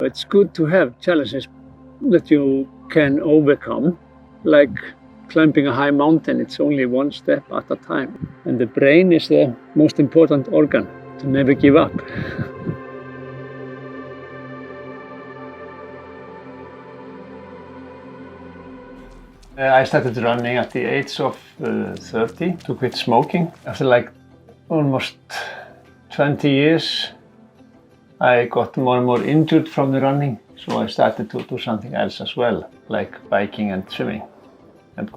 It's good to have challenges that you can overcome, like climbing a high mountain. It's only one step at a time. And the brain is the most important organ to never give up. I started running at the age of 30 to quit smoking. After like almost 20 years, I got more and more injured from the running, so I started to do something else as well, like biking and swimming, and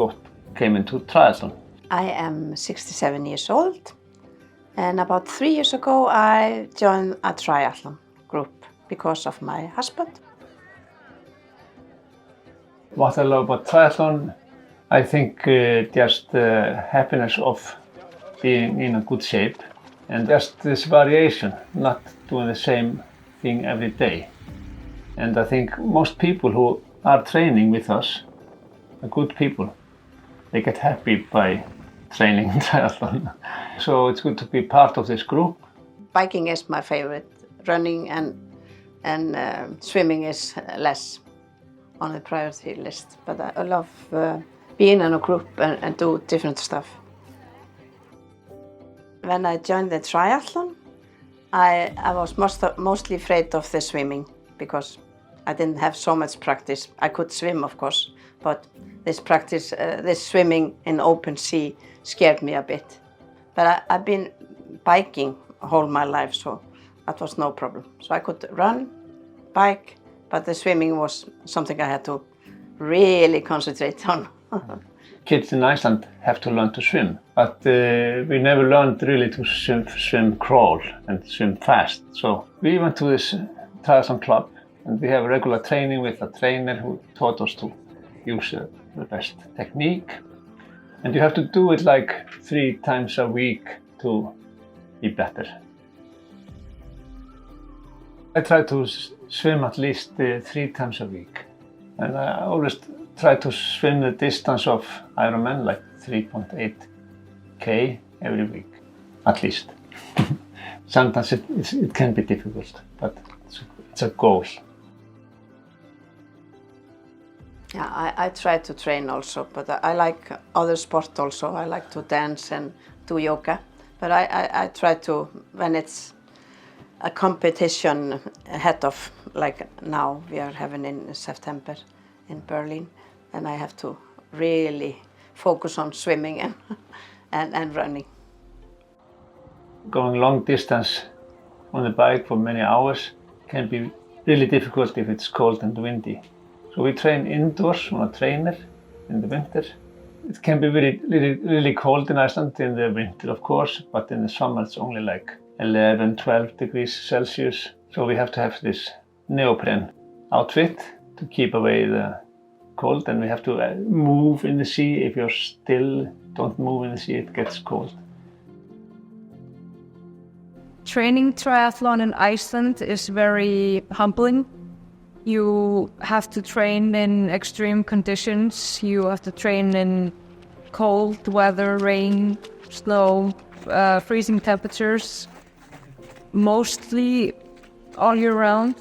came into triathlon. I am 67 years old, and about 3 years ago I joined a triathlon group because of my husband. What I love about triathlon, I think just the happiness of being in a good shape and just this variation, not doing the same thing every day. And I think most people who are training with us are good people. They get happy by training triathlon. So it's good to be part of this group. Biking is my favorite, running and swimming is less on the priority list, but I love being in a group and do different stuff. When I joined the triathlon, I was mostly afraid of the swimming because I didn't have so much practice. I could swim, of course, but this swimming in open sea scared me a bit. But I've been biking all my life, so that was no problem. So I could run, bike, but the swimming was something I had to really concentrate on. Kids in Iceland have to learn to swim, but we never learned really to swim crawl and swim fast. So we went to this triathlon club and we have regular training with a trainer who taught us to use the best technique. And you have to do it like 3 times a week to be better. I try to swim at least 3 times a week. And I always try to swim the distance of Ironman, like 3.8 k every week, at least. Sometimes it can be difficult, but it's a goal. Yeah, I try to train also, but I like other sport also. I like to dance and do yoga, but I try to, when it's a competition ahead of, like now we are having in September in Berlin, and I have to really focus on swimming and running. Going long distance on the bike for many hours can be really difficult if it's cold and windy. So we train indoors on a trainer in the winter. It can be really cold in Iceland in the winter, of course, but in the summer it's only like 11, 12 degrees Celsius. So we have to have this neoprene outfit to keep away the cold, and we have to move in the sea. If you're still, don't move in the sea, it gets cold. Training triathlon in Iceland is very humbling. You have to train in extreme conditions. You have to train in cold weather, rain, snow, freezing temperatures, mostly all year round.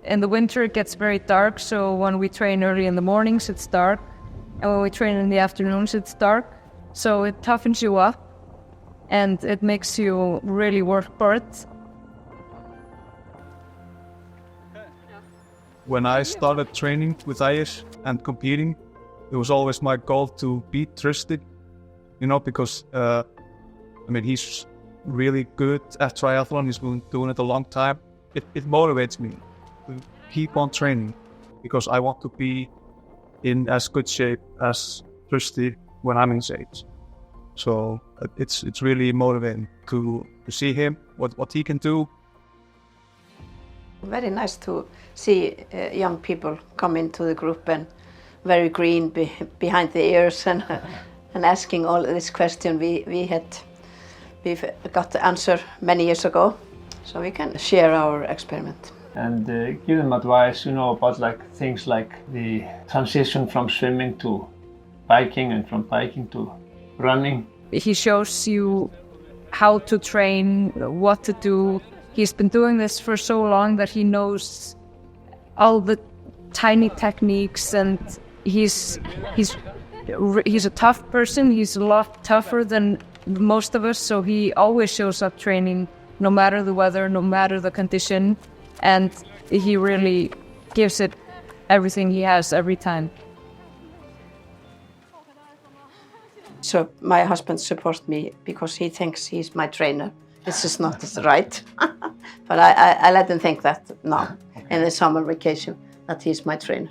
In the winter it gets very dark, so when we train early in the mornings it's dark, and when we train in the afternoons it's dark. So it toughens you up and it makes you really work for it. When I started training with Ayes and competing, it was always my goal to beat Trusty, because he's really good at triathlon. He's been doing it a long time. It motivates me to keep on training because I want to be in as good shape as Trusty when I'm in his age. So it's really motivating to see him, what he can do. Very nice to see young people come into the group and very green behind the ears and asking all this question we've got the answer many years ago, so we can share our experiment. And give them advice, about things like the transition from swimming to biking and from biking to running. He shows you how to train, what to do. He's been doing this for so long that he knows all the tiny techniques, and he's a tough person. He's a lot tougher than most of us, so he always shows up training no matter the weather, no matter the condition, and he really gives it everything he has every time. So my husband supports me because he thinks he's my trainer. This is not right, but I let him think that now in the summer vacation that he's my trainer.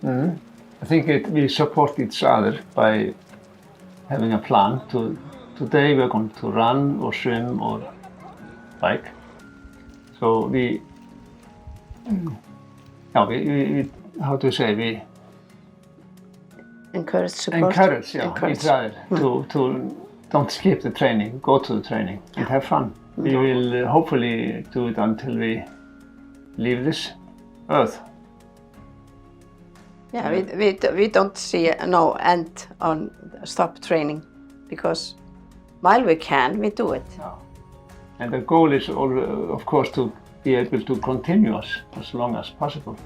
I think we support each other by having a plan. Today we're going to run or swim or bike. So we how to say, we encourage support. Encourage each other to don't skip the training, go to the training and have fun. We will hopefully do it until we leave this earth. Yeah, we don't see no end on stop training, because while we can, we do it. No. And the goal is, of course, to be able to continue as long as possible.